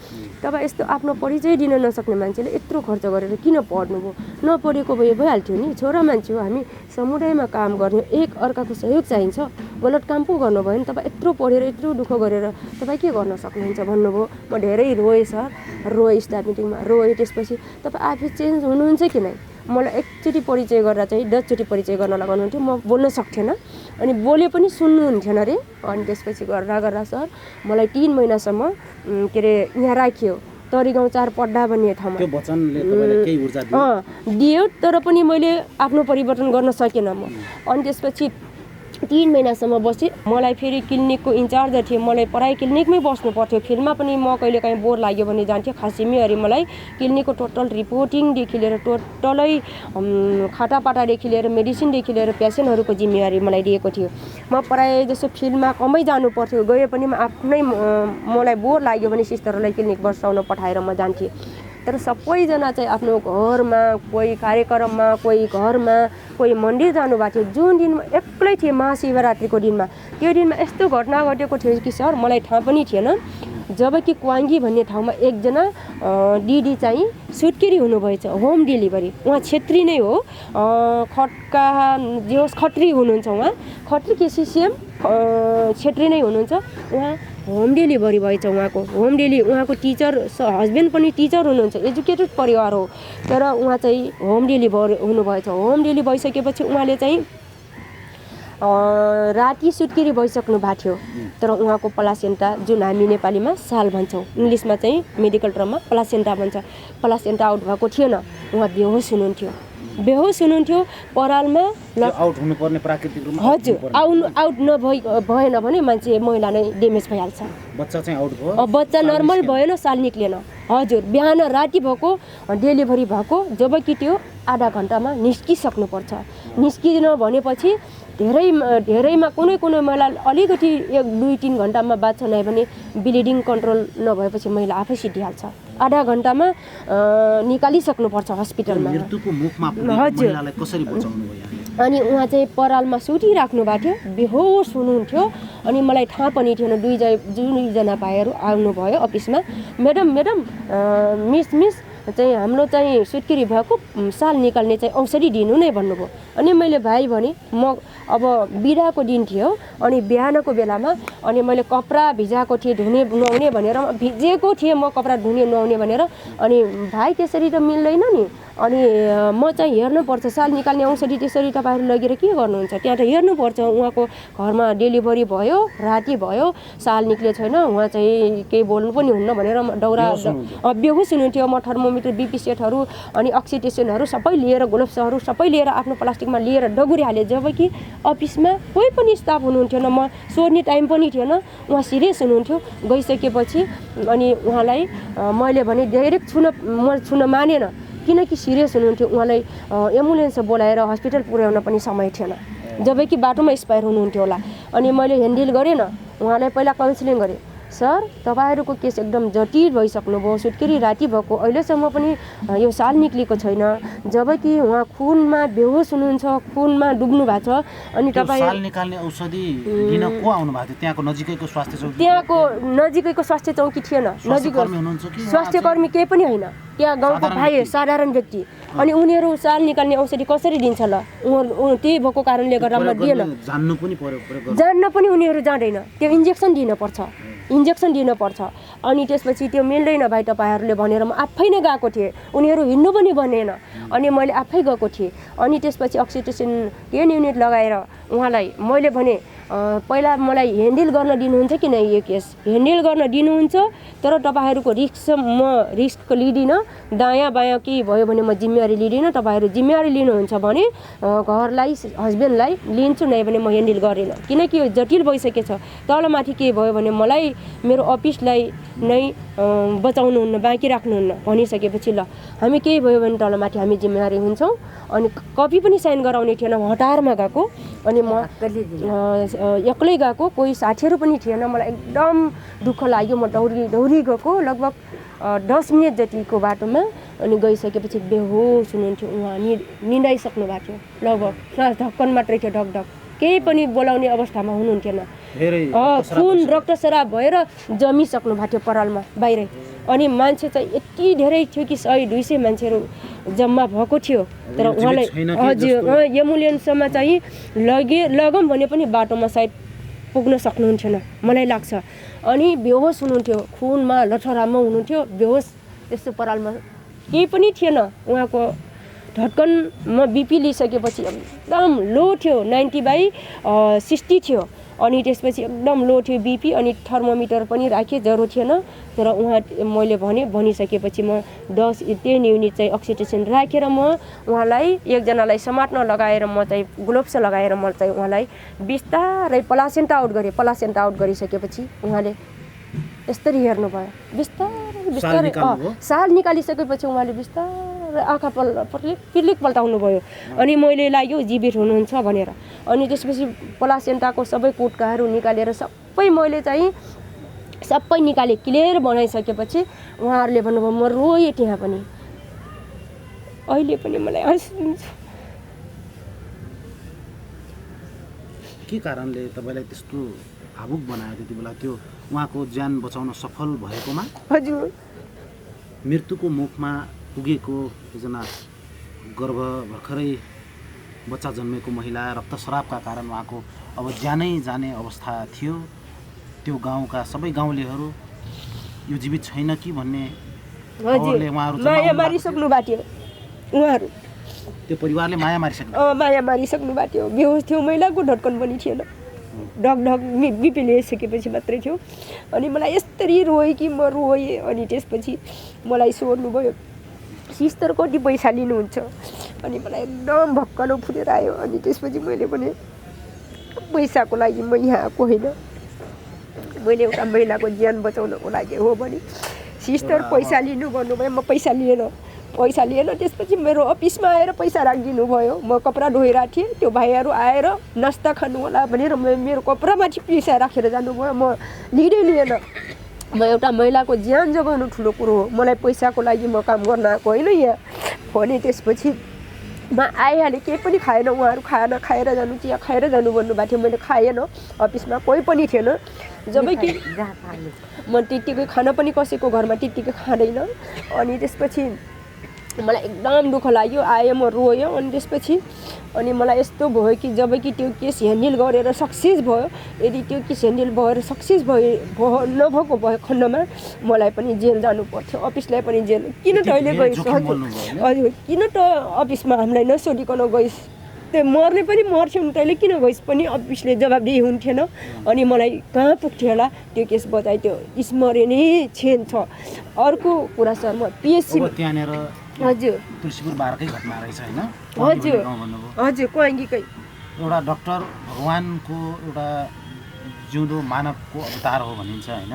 तपाईँ यस्तो आफ्नो परिचय दिन नसक्ने मान्छेले यत्रो खर्च गरेर किन पढ्नुभयो, नपढेको भए भइहाल्थ्यो नि, छोरा मान्छे हो हामी, समुदायमा काम गर्ने, एक अर्काको सहयोग चाहिन्छ, गलत काम पो गर्नुभयो नि, तपाईँ यत्रो पढेर यत्रो दुःख गरेर तपाईँ के गर्न सक्नुहुन्छ भन्नुभयो। म धेरै रोएँ सर, रोएँ स्टाफ मिटिङमा रोएँ। त्यसपछि तपाईँ आफै चेन्ज हुनुहुन्छ कि नै, मलाई एकचोटि परिचय गरेर चाहिँ 10 चोटि परिचय गर्न लगाउनुहुन्थ्यो, म बोल्न सक्थेन, अनि बोले पनि सुन्नुहुन्थेन अरे। अनि त्यसपछि गर्दा सर मलाई 3 महिनासम्म के अरे यहाँ राखियो, तरिगाउँ 4 पड्डा भन्ने ठाउँमा। त्यो वचनले तपाईलाई केही ऊर्जा दियो, तर पनि मैले आफ्नो परिवर्तन गर्न सकेन म। अनि त्यसपछि 3 महिनासम्म बसेँ। मलाई फेरि क्लिनिकको इन्चार्ज थिएँ, मलाई पढाइ क्लिनिकमै बस्नु पर्थ्यो। फिल्डमा पनि म कहिले काहीँ बोर लाग्यो भने जान्थेँ। खासिमीहरू मलाई क्लिनिकको टोटल रिपोर्टिङदेखि लिएर टोटलै खाटापाटादेखि लिएर मेडिसिनदेखि लिएर पेसेन्टहरूको जिम्मेवारी मलाई दिएको थियो। म प्रायः जसो फिल्डमा कमै जानु पर्थ्यो, गए पनि म आफ्नै मलाई बोर लाग्यो भने सिस्टरलाई क्लिनिक बसाउन पठाएर म जान्थेँ। तर सबैजना चाहिँ आफ्नो घरमा, कोही कार्यक्रममा, कोही घरमा, कोही मन्दिर जानुभएको थियो। जुन दिनमा एक्लै थिएँ महाशिवरात्रिको दिनमा, त्यो दिनमा यस्तो घटना घटेको थियो कि सर मलाई थाहा पनि थिएन। जबकि क्वाङ्गी भन्ने ठाउँमा एकजना दिदी चाहिँ सुत्केरी हुनुभएछ, होम डेलिभरी। उहाँ छेत्री नै हो, खड्का जे होस् खत्री हुनुहुन्छ, उहाँ खत्री केसिसिएम छेत्री नै हुनुहुन्छ। उहाँ होम डेलिभरी भएछ, उहाँको टिचर हस्बेन्ड पनि टिचर हुनुहुन्छ, एजुकेटेड परिवार हो, तर उहाँ चाहिँ होम डेलिभरी हुनुभएछ। होम डेलिभरी भइसकेपछि उहाँले चाहिँ राति सुत्केरी भइसक्नु भएको थियो, तर उहाँको प्लासेन्टा, जुन हामी नेपालीमा साल भन्छौँ, इङ्ग्लिसमा चाहिँ मेडिकल टर्ममा प्लासेन्टा भन्छ, प्लासेन्टा आउट भएको थिएन। उहाँ बेहोस हुनुहुन्थ्यो परालमा। आउट हुनुपर्ने प्राकृतिक रूपमा हजुर, आउट भएन भने मान्छे महिला नै ड्यामेज भइहाल्छ। बच्चा चाहिँ आउट भयो, बच्चा नर्मल भएन, साल निक्लेन। हजुर, बिहान राति भएको डेलिभरी भएको, जबकि त्यो आधा घन्टामा निस्किसक्नुपर्छ। निस्किन भनेपछि धेरैमा कुनै महिला अलिकति 1-2-3 घन्टामा बाँच्छ, नै भने ब्लिडिङ कन्ट्रोल नभएपछि महिला आफै सिद्धिहाल्छ। आधा घन्टामा निकालिसक्नुपर्छ हस्पिटलमा। मृत्युको मुखमा महिलालाई कसरी बचाउनु भयो? अनि उहाँ चाहिँ परालमा सुतिराख्नु भएको थियो, बेहोस हुनुहुन्थ्यो। अनि मलाई थाहा पनि थिएन। दुईजना भाइहरू आउनुभयो अफिसमा, म्याडम मिस चाहिँ हाम्रो चाहिँ सुत्केरी भएको, साल निकाल्ने चाहिँ औषधि दिनु नै भन्नुभयो। अनि मैले भाइ भने म अब बिदाको दिन थियो, अनि बिहानको बेलामा अनि मैले कपडा भिजाएको थिएँ नुहाउने भनेर, भिजेको थिएँ म कपडा धुने नुहाउने भनेर। अनि भाइ त्यसरी त मिल्दैन नि, अनि म चाहिँ हेर्नुपर्छ, साल निकाल्ने औषधि त्यसरी तपाईँहरू लगेर के गर्नुहुन्छ, त्यहाँ त हेर्नुपर्छ। उहाँको घरमा डेलिभरी भयो, राति भयो, साल निक्ले छैन, उहाँ चाहिँ केही बोल्नु पनि हुन्न भनेर दौरा बेहोस हुनुहुन्थ्यो। म थर्मोमिटर, बिपी सेटहरू अनि अक्सिटेसनहरू सबै लिएर, ग्लोभ्सहरू सबै लिएर आफ्नो प्लास्टिकमा लिएर दगुरिहालेँ। जबकि अफिसमा कोही पनि स्टाफ हुनुहुन्थेन, म सोध्ने टाइम पनि थिएन। उहाँ सिरियस हुनुहुन्थ्यो। गइसकेपछि अनि उहाँलाई मैले भने डाइरेक्ट छुन मानेन, किनकि सिरियस हुनुहुन्थ्यो। उहाँलाई एम्बुलेन्स बोलाएर हस्पिटल पुर्याउन पनि समय थिएन, जबकि बाटोमा एक्सपायर हुनुहुन्थ्यो होला। अनि मैले ह्यान्डल गरेन, उहाँलाई पहिला काउन्सिलिङ गरेँ। सर तपाईँहरूको केस एकदम जटिल भइसक्नुभयो, सुत्केरी राति भएको, अहिलेसम्म पनि यो साल निक्लेको छैन, जबकि उहाँ खुनमा बेहोस हुनुहुन्छ, खुनमा डुब्नु भएको छ। अनि तपाईँ साल निकाल्ने औषधि लिन को आउनु भएको थियो? त्यहाँको नजिकैको स्वास्थ्य चौकी? त्यहाँको नजिकैको स्वास्थ्य चौकी थिएन, स्वास्थ्य कर्मी केही पनि होइन, त्यहाँ गाउँको भाइ साधारण व्यक्ति। अनि उनीहरू साल निकाल्ने औषधि कसरी दिन्छ ल? त्यही भएको कारणले गर्दा म दिएन। जान्न पनि उनीहरू जाँदैन, त्यो इन्जेक्सन दिनुपर्छ। अनि त्यसपछि त्यो मिल्दैन भाइ तपाईँहरूले भनेर म आफै नै गएको थिएँ। उनीहरू हिँड्नु पनि भनेन, अनि मैले आफै गएको थिएँ। अनि त्यसपछि अक्सिटेसन 10 युनिट लगाएर उहाँलाई मैले भने पहिला मलाई ह्यान्डल गर्न दिनुहुन्छ कि नै यो केस ह्यान्डल गर्न दिनुहुन्छ तर तपाईँहरूको रिस्क लिँदिनँ दायाँ बायाँ केही भयो भने म जिम्मेवारी लिँदिनँ तपाईँहरू जिम्मेवारी लिनुहुन्छ भने घरलाई हस्बेन्डलाई लिन्छु नै भने म ह्यान्डल गरेन किनकि यो जटिल भइसकेछ तलमाथि के भयो भने मलाई मेरो अफिसलाई नै बचाउनुहुन्न बाँकी राख्नुहुन्न भनिसकेपछि ल हामी केही भयो भने तलमाथि हामी जिम्मेवारी हुन्छौँ अनि कपी पनि साइन गराउने थिएन हतारमा गएको अनि म एक्लै गएको कोही साथीहरू पनि थिएन मलाई एकदम दुःख लाग्यो म दौडी गएको लगभग 10 मिनट जतिको बाटोमा अनि गइसकेपछि बेहोस हुनुहुन्थ्यो उहाँ निदाइसक्नु भएको थियो लगभग श्वास ढक्कन मात्रै थियो ढकढक केही पनि बोलाउने अवस्थामा हुनुहुन्थेन खुन रक्तस्राव भएर जमिसक्नु भएको थियो परालमा बाहिरै अनि मान्छे चाहिँ यति धेरै थियो कि 100-200 मान्छेहरू जम्मा भएको थियो तर उहाँलाई हजुर एम्बुलेन्समा चाहिँ लगौँ भने पनि बाटोमा सायद पुग्न सक्नुहुन्थेन मलाई लाग्छ अनि बेहोस हुनुहुन्थ्यो खुनमा लठराममा हुनुहुन्थ्यो बेहोस यस्तो परालमा केही पनि थिएन उहाँको धड्कनमा बिपी लिइसकेपछि एकदम लो थियो 90/60 थियो अनि त्यसपछि एकदम लो थियो बिपी अनि थर्मोमिटर पनि राखेँ ज्वरो थिएन तर उहाँ मैले भनिसकेपछि म 10 युनिट चाहिँ अक्सिजन राखेर म उहाँलाई एकजनालाई समात्न लगाएर म चाहिँ ग्लोभ्स लगाएर म चाहिँ उहाँलाई बिस्तारै प्लासेन्टा आउट गरिसकेपछि उहाँले यसरी हेर्नुभयो बिस्तारै साल निकालिसकेपछि उहाँले बिस्तारै आँखा पिर्लिक पल्टाउनु भयो अनि मैले लाग्यो जीवित हुनुहुन्छ भनेर अनि त्यसपछि प्लासेन्टाको सबै कुटकाहरू निकालेर सबै मैले चाहिँ सबै निकाले क्लियर बनाइसकेपछि उहाँहरूले भन्नुभयो म रोएँ त्यहाँ पनि अहिले पनि मलाई हाँसिन्छ के कारणले तपाईँलाई त्यस्तो भावुक बनायो त्यति बेला त्यो उहाँको ज्यान बचाउन सफल भएकोमा हजुर मृत्युको मुखमा पुगेको एकजना गर्भ भर्खरै बच्चा जन्मेको महिला रक्तस्रावका कारण उहाँको अब ज्यानै जाने अवस्था थियो त्यो गाउँका सबै गाउँलेहरू यो जीवित छैन कि भन्ने हजुर माया मारिसक्नु भएको थियो उहाँहरू त्यो परिवारले माया मारिसक्नु भएको थियो बेहोस थियो महिलाको ढड्कन पनि थिएन ढकढक बिपी लिइसकेपछि मात्रै थियो अनि मलाई यस्तरी रोएँ कि म रोएँ अनि त्यसपछि मलाई सोध्नुभयो सिस्टर कति पैसा लिनुहुन्छ अनि मलाई एकदम भक्कनो फुटेर आयो अनि त्यसपछि मैले भने पैसाको लागि म यहाँ आएको होइन मैले एउटा महिलाको ज्यान बचाउनको लागि हो भने सिस्टर पैसा लिनु भन्नुभयो म पैसा लिएन त्यसपछि मेरो अफिसमा आएर पैसा राखिदिनु भयो म कपडा धोइरहेको थिएँ त्यो भाइहरू आएर नास्ता खानु होला भनेर मेरो कपडामाथि पैसा राखेर जानुभयो म लिएन म एउटा महिलाको ज्यान जोगाउनु ठुलो कुरो हो मलाई पैसाको लागि म काम गर्न आएको होइन यहाँ भने त्यसपछि म आइहालेँ केही पनि खाएन उहाँहरू खाना खाएर जानु चिया खाएर जानु भन्नुभएको थियो मैले खाएन अफिसमा कोही पनि थिएन जब कि म त्यत्तिकै खाना पनि कसैको घरमा त्यत्तिकै खाँदैन अनि त्यसपछि मलाई एकदम दुःख लाग्यो आयो म रोयो अनि त्यसपछि अनि मलाई यस्तो भयो कि जब कि त्यो केस ह्यान्डल गरेर सक्सेस भयो यदि त्यो केस ह्यान्डल भएर सक्सेस नभएको भयो खण्डमा मलाई पनि जेल जानु पर्थ्यो अफिसलाई पनि जेल किन तैँले गइस् हजुर किन त अफिसमा हामीलाई नसोधिकन गइस् त्यो मर्ने पनि मर्थ्यो नि तैँले किन गइस् पनि अफिसले जवाबदेही हुन्थेन अनि मलाई कहाँ पुग्थ्यो होला त्यो केस बचाइ त्यो स्मरणै क्षण छ अर्को कुरा सर म पिएचसी हजुर तुलसीपुर बारकै घटना रहेछ हैन हजुर कोइङ्गीकै एउटा डाक्टर भगवानको एउटा जिउँदो मानवको अवतार हो भनिन्छ हैन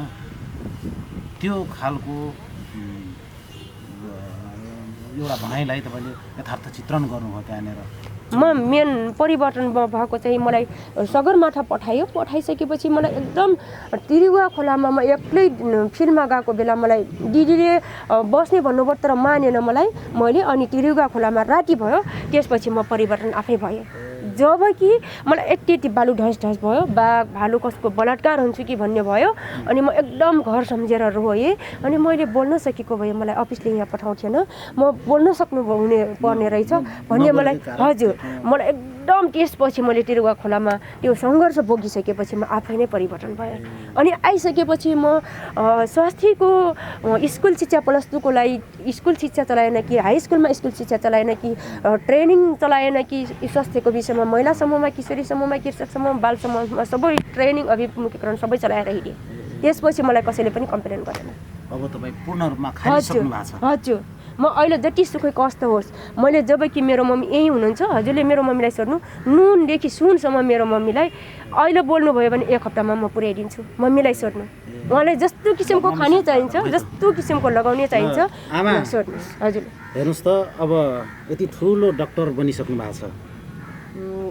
त्यो खालको एउटा भनाइलाई तपाईले यथार्थ चित्रण गर्नुभयो त्यहाँनेर म मेन परिवर्तन भएको चाहिँ मलाई सगरमाथा पठाइसकेपछि मलाई एकदम तिरुवा खोलामा म एक्लै फिल्डमा गएको बेला मलाई दिदीले बस्ने भन्नुभयो तर मानेन मैले अनि तिरुवा खोलामा राति भयो त्यसपछि म परिवर्तन आफै भएँ जब कि मलाई यति बालु ढस भयो बाघ भालु कसको बलात्कार हुन्छु कि भन्ने भयो अनि म एकदम घर सम्झेर रोएँ अनि मैले बोल्न सकेको भए मलाई अफिसले यहाँ पठाउँथेन म बोल्न पर्ने रहेछ भन्ने मलाई हजुर मलाई एकदम त्यसपछि मैले तिरुवा खोलामा त्यो सङ्घर्ष भोगिसकेपछि म आफै नै परिवर्तन भएँ अनि आइसकेपछि म स्वास्थ्यको स्कुल शिक्षा +2 को लागि स्कुल शिक्षा चलाएन कि हाई स्कुलमा स्कुल शिक्षा चलाएन कि ट्रेनिङ चलाएन कि स्वास्थ्यको विषय विषयमा महिला समूहमा, किशोरी समूहमा, कृषक समूहमा, बाल समूहमा सबै ट्रेनिङ अभिमुखीकरण सबै चलाएर हिँडेँ। त्यसपछि मलाई कसैले पनि कम्प्लेन गरेन। अब तपाईँ पूर्ण रूपमा खाइसक्नु भएको छ। हजुर, म अहिले जति सुखै कष्ट होस्, मैले जब कि मेरो मम्मी यहीँ हुनुहुन्छ, हजुरले मेरो मम्मीलाई सोध्नु, नुनदेखि सुनसम्म मेरो मम्मीलाई अहिले बोल्नुभयो भने 1 हप्तामा म पुर्याइदिन्छु। मम्मीलाई सोध्नु, उहाँलाई जस्तो किसिमको खाने चाहिन्छ, जस्तो किसिमको लगाउने चाहिन्छ, सोध्नुहोस्। हजुर हेर्नुहोस् त, अब यति ठुलो डक्टर बनिसक्नु भएको छ।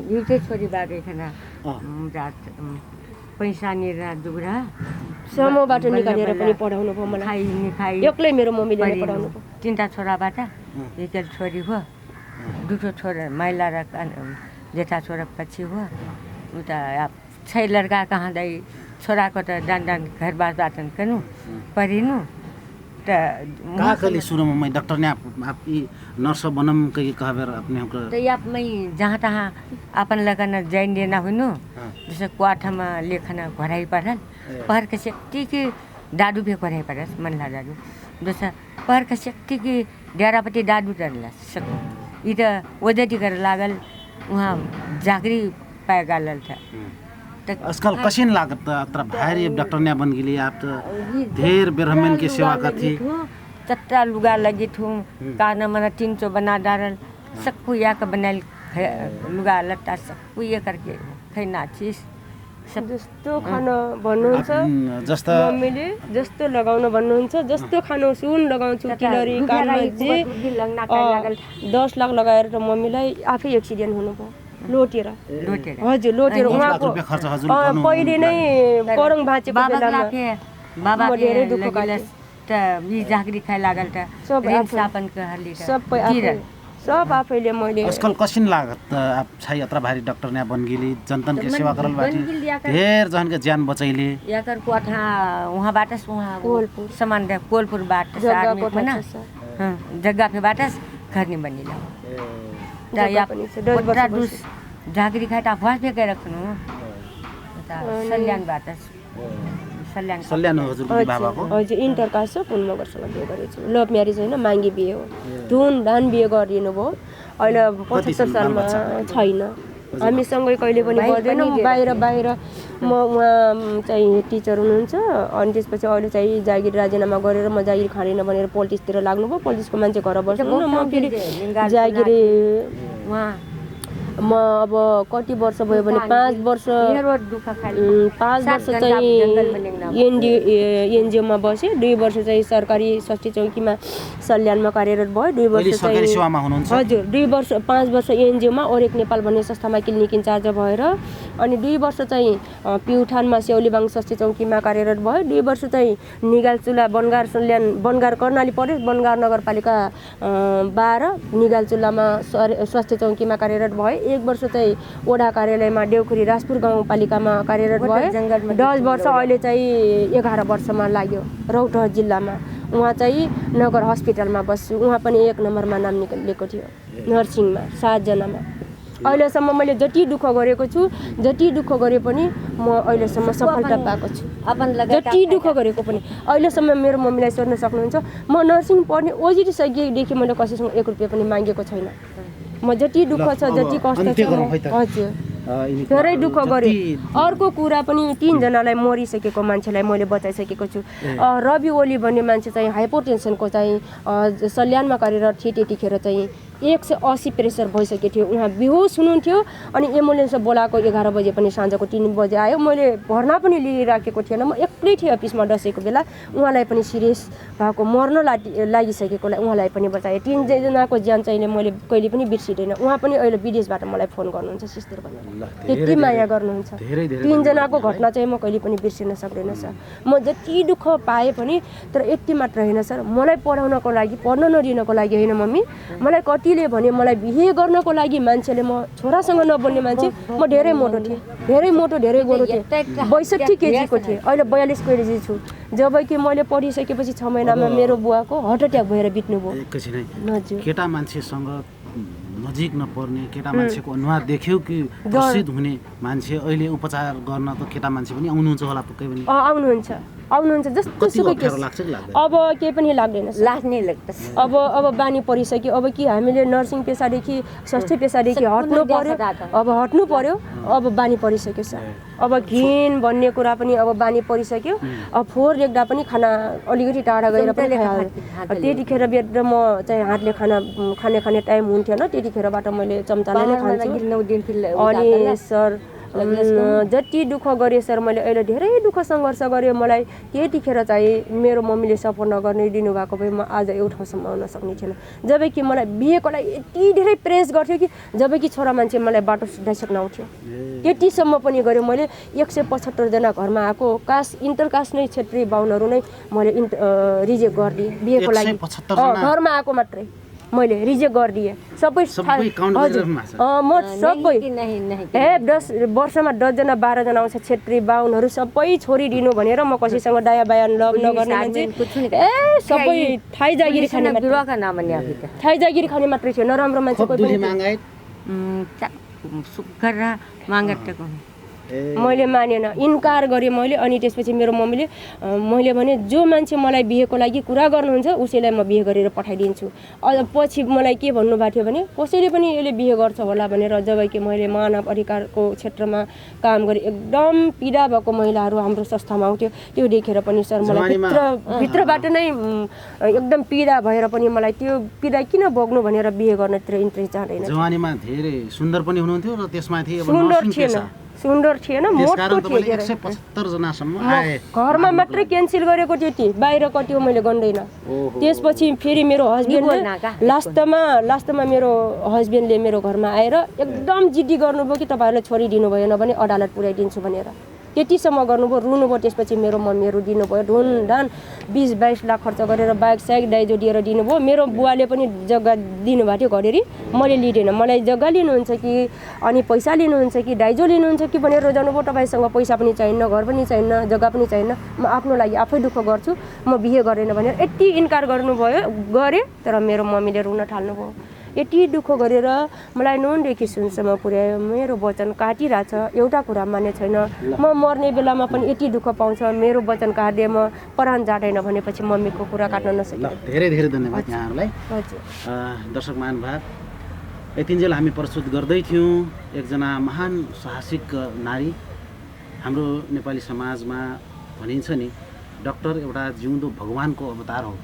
एउटै छोरी बाँकी थिएन, पैसा निरा दुब्रा समूहबाट निकालेर पनि पढाउनु भयो मलाई। एक्लै मेरो मम्मीले नै पढाउनु भयो। 3टा छोराबाट एक छोरी हो, 2 छोरा महिला र जेठा छोरा पछि हो। उता 6 लड़का कहाँ दाई छोराको त डान घर बात कनु परिनु त काकली सुरुमा मैं डॉक्टर ने आप नर्स बनम के कहबर अपने को तो आप मैं जहाँ तहाँ अपन लगन जैन देना हुनु जैसे क्वाठमा लेखना घराई पढ़ल पढ़ के शक्ति की दादू भी घराई पढ़स मनला दादू जैसे पढ़ के शक्ति की डेरापट्टि दादू डरला सक इधर वजह कर लागल वहाँ जागरी पाए गालल था। आजकल कसिन लागत तर भारी डॉक्टर ने बन गेली आप तो ढेर बेरहमन के सेवा करती चट्टा लुगा लगी थू काना मना 300 बना डारल सबको या का बनाल लुगा लट्टा सबको ये करके खैना चीज सब जस्तो खाना भन्नुहुन्छ जस्तो मम्मीले जस्तो लगाउन भन्नुहुन्छ जस्तो खानु सुन लगाउँछु किनरी कानमा जे 10 लाख लगाएर त मम्मीलाई आफै एक्सिडेन्ट हुनुभयो लोटेर हजुर लोटेर उहाँको पहिले नै करङ भाँचेको बेलामा बाबा धेरै दुःख पाएँ त बी जागरी खाइ लागल त सापन कहली सब आफैले मैले आजकल कसिन लागत आप छै अത്ര भारी डॉक्टर ने बन गेली जनतन के सेवा करल बाटी ढेर जन के जान बचैले याकर कोठा वहाँ बाटस वहाँ कोलपुर समान दे कोलपुर बाट आदमी बना जग्गा पे बाटस घर नहीं बनिला जागरी खाए त आवाज पे रखनु सल्यान बाटस सल्यान हजुर बाबाको हजुर इन्टर कास्ट छ पुनमगरसँग बिहे गरेछु लभ म्यारेज होइन माङ्गी बिहे हो धुमधाम बिहे गरिदिनु भयो अहिले 75 सालमा छैन हामीसँगै कहिले पनि गर्दैनौँ बाहिर म उहाँ चाहिँ टिचर हुनुहुन्छ अनि त्यसपछि अहिले चाहिँ जागिर राजीनामा गरेर म जागिर खाँदैन भनेर पोलिटिक्सतिर लाग्नुभयो पोलिटिक्सको मान्छे घर बस्नु म फेरि जागिर उहाँ म अब कति वर्ष भयो भने 5 वर्ष चाहिँ एनजिओमा बसेँ 2 वर्ष चाहिँ सरकारी षष्ठी चौकीमा सल्यानमा कार्यरत भयो 2 वर्ष चाहिँ हजुर 5 वर्ष एनजिओमा ओरेक नेपाल भन्ने संस्थामा क्लिनिक इन्चार्ज भएर अनि 2 वर्ष चाहिँ प्युठानमा सेउलीबाङ षष्ठी चौकीमा कार्यरत भयो 2 वर्ष चाहिँ निगालचुला बनगार सल्यान बनगार कर्णाली प्रदेश बनगार नगरपालिका 12 निगालचुलामा स्वास्थ्य चौकीमा कार्यरत भयो 1 वर्ष चाहिँ वडा कार्यालयमा देउखुरी राजपुर गाउँपालिकामा कार्यरत भयो 10 वर्ष अहिले चाहिँ 11 वर्षमा लाग्यो रौतहट जिल्लामा उहाँ चाहिँ नगर हस्पिटलमा बस्छु उहाँ पनि 1 नम्बरमा नाम निकालेको थियो नर्सिङमा 7 जनामा अहिलेसम्म मैले जति दुःख गरेको छु जति दुःख गरे पनि म अहिलेसम्म सफलता पाएको छु जति दुःख गरेको पनि अहिलेसम्म मेरो मम्मीलाई सोध्न सक्नुहुन्छ म नर्सिङ पढ्ने ओजिटी सकिएदेखि मैले कसैसँग 1 रुपैयाँ पनि मागेको छैन म जति दुःख छ जति कष्ट छ हजुर धेरै दुःख गरे अर्को कुरा पनि 3 जनालाई मरिसकेको मान्छेलाई मैले बचाइसकेको छु रवि ओली भन्ने मान्छे चाहिँ हाइपोटेन्सनको चाहिँ सल्यानमा कार्यरत थिए त्यतिखेर चाहिँ 180 प्रेसर भइसकेको थियो उहाँ बेहोस हुनुहुन्थ्यो अनि एम्बुलेन्स बोलाएको 11 बजे पनि साँझको 3 बजे आयो मैले भर्ना पनि लिइराखेको थिएन म एक्लै थिएँ अफिसमा बसेको बेला उहाँलाई पनि सिरियस भएको मर्न लागिसकेकोलाई उहाँलाई पनि बचाएँ 3 जनाको ज्यान चाहिँ मैले कहिले पनि बिर्सिदैन उहाँ पनि अहिले विदेशबाट मलाई फोन गर्नुहुन्छ सिस्टर भनेर त्यति माया गर्नुहुन्छ 3 जनाको घटना चाहिँ म कहिले पनि बिर्सिन सक्दैन सर म जति दुःख पाए पनि तर यति मात्र होइन सर मलाई पढाउनको लागि पढ्न नदिनको लागि होइन मम्मी मलाई कतिले भने मलाई बिहे गर्नको लागि मान्छेले म छोरासँग नबोल्ने मान्छे म धेरै मोटो थिएँ धेरै गोरो थिएँ 62 केजीको थिएँ अहिले 42 केजी छु जबकि मैले पढिसकेपछि 6 महिनामा मेरो बुवाको हार्ट अट्याक भएर बित्नुभयो एकैछिन केटा मान्छेसँग नजिक नपर्ने केटा मान्छेको अनुहार देख्यो कि प्रसिद्ध हुने मान्छे अहिले उपचार गर्न त केटा मान्छे पनि आउनुहुन्छ होला पक्कै पनि आउनुहुन्छ जस्तो कति सुकै अप्ठ्यारो लाग्छ कि लाग्दैन अब केही पनि लाग्दैन लाग्ने लाग्दछ अब बानी परिसक्यो अब कि हामीले नर्सिङ पेसादेखि स्वास्थ्य पेसादेखि हट्नु पर्यो अब बानी परिसक्यो सर अब घिन भन्ने कुरा पनि अब बानी परिसक्यो अब फोहोर देख्दा पनि खाना अलिकति टाढा गएर पनि खाइहाल्यो त्यतिखेर बेर म चाहिँ हातले खाने टाइम हुन्थेन त्यतिखेरबाट मैले चम्चाले नै खान्छु अनि सर जति दुःख गरेँ सर मैले अहिले धेरै दुःख सङ्घर्ष गरेँ मलाई त्यतिखेर चाहिँ मेरो मम्मीले सपोर्ट नगर्ने दिनुभएको भए म आज एउटा ठाउँसम्म आउन सक्ने थिएन जबकि मलाई बिहेकोलाई यति धेरै प्रेस गर्थ्यो कि जबकि छोरा मान्छे मलाई बाटो सुधाइसक्न आउँथ्यो त्यतिसम्म पनि गरेँ मैले 175 जना घरमा आएको इन्टर कास्ट नै क्षेत्रीय बाहुनहरू नै मैले रिजेक्ट गरिदिएँ बिहेको लागि घरमा आएको मात्रै मैले रिजेक्ट गरिदिएँ सबै म सबै 10 वर्षमा 10 जना 12 जना आउँछ क्षेत्रीय बाहुनहरू सबै छोरी दिनु भनेर म कसैसँग दाया बायान लभ नगर्ने मान्छे सबै थाई जागिरी खाने मात्रै थियो नराम्रो मान्छे कोही पनि मैले मानेन इन्कार गरेँ मैले अनि त्यसपछि मेरो मम्मीले मैले भने जो मान्छे मलाई बिहेको लागि कुरा गर्नुहुन्छ उसैलाई म बिहे गरेर पठाइदिन्छु पछि मलाई के भन्नुभएको थियो भने कसैले पनि यसले बिहे गर्छ होला भनेर जबकि मैले मानव अधिकारको क्षेत्रमा काम गरेँ एकदम पीडा भएको महिलाहरू हाम्रो संस्थामा आउँथ्यो त्यो देखेर पनि सर मलाई भित्रबाट नै एकदम पीडा भएर पनि मलाई त्यो पीडा किन भोग्नु भनेर बिहे गर्नतिर इन्ट्रेस्ट जाँदैन जवानीमा धेरै सुन्दर पनि हुनुहुन्थ्यो र त्यसमाथि सुन्दर थिएन मोटो थियो 175 जनासम्म आए घरमा मात्रै क्यान्सल गरेको त्यति बाहिर कट्यो मैले गर्दैन त्यसपछि फेरि मेरो हस्बेन्डले लास्टमा मेरो हस्बेन्डले मेरो घरमा आएर एकदम जिद्दी गर्नुभयो कि तपाईँहरूले छोरी दिनु भएन भने अदालत पुर्याइदिन्छु भनेर त्यतिसम्म गर्नुभयो रुनुभयो त्यसपछि मेरो मम्मीहरू दिनुभयो ढुनढान 20-22 लाख खर्च गरेर बाइक साइक दाइजो दिएर दिनुभयो मेरो बुवाले पनि जग्गा दिनुभएको थियो घरेरी मैले लिँदैन मलाई जग्गा लिनुहुन्छ कि अनि पैसा लिनुहुन्छ कि दाइजो लिनुहुन्छ कि भनेर रोजाउनुभयो तपाईँसँग पैसा पनि चाहिन्न घर पनि चाहिन्न जग्गा पनि चाहिन्न म आफ्नो लागि आफै दुःख गर्छु म बिहे गरेन भनेर यति इन्कार गरेँ तर मेरो मम्मीले रुन थाल्नुभयो यति दुःख गरेर मलाई नुनदेखि सुनसम्म पुर्यायो मेरो वचन काटिरहेछ एउटा कुरा मान्ने छैन म मर्ने बेलामा पनि यति दुःख पाउँछ मेरो वचन काट्दै म प्राण जाँदैन भनेपछि मम्मीको कुरा काट्न नसक्यो धेरै धेरै धन्यवाद यहाँहरूलाई दर्शक महानुभाव यतिन्जेल हामी प्रस्तुत गर्दै थियौँ एकजना महान साहसिक नारी हाम्रो नेपाली समाजमा भनिन्छ नि डाक्टर एउटा जिउँदो भगवानको अवतार हो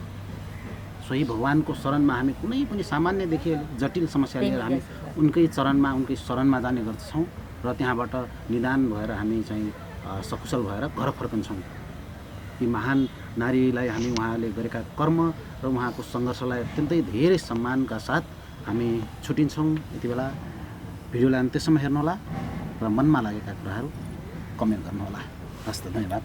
सोही भगवानको शरणमा हामी कुनै पनि सामान्यदेखि जटिल समस्या लिएर हामी उनकै शरणमा जाने गर्छौँ र त्यहाँबाट निदान भएर हामी चाहिँ सकुशल भएर घर फर्कन्छौँ यी महान नारीलाई हामी उहाँले गरेका कर्म र उहाँको सङ्घर्षलाई अत्यन्तै धेरै सम्मानका साथ हामी छुटिन्छौँ यति बेला भिडियोलाई अन्त्यसम्म हेर्नुहोला र मनमा लागेका कुराहरू कमेन्ट गर्नुहोला हस्त धन्यवाद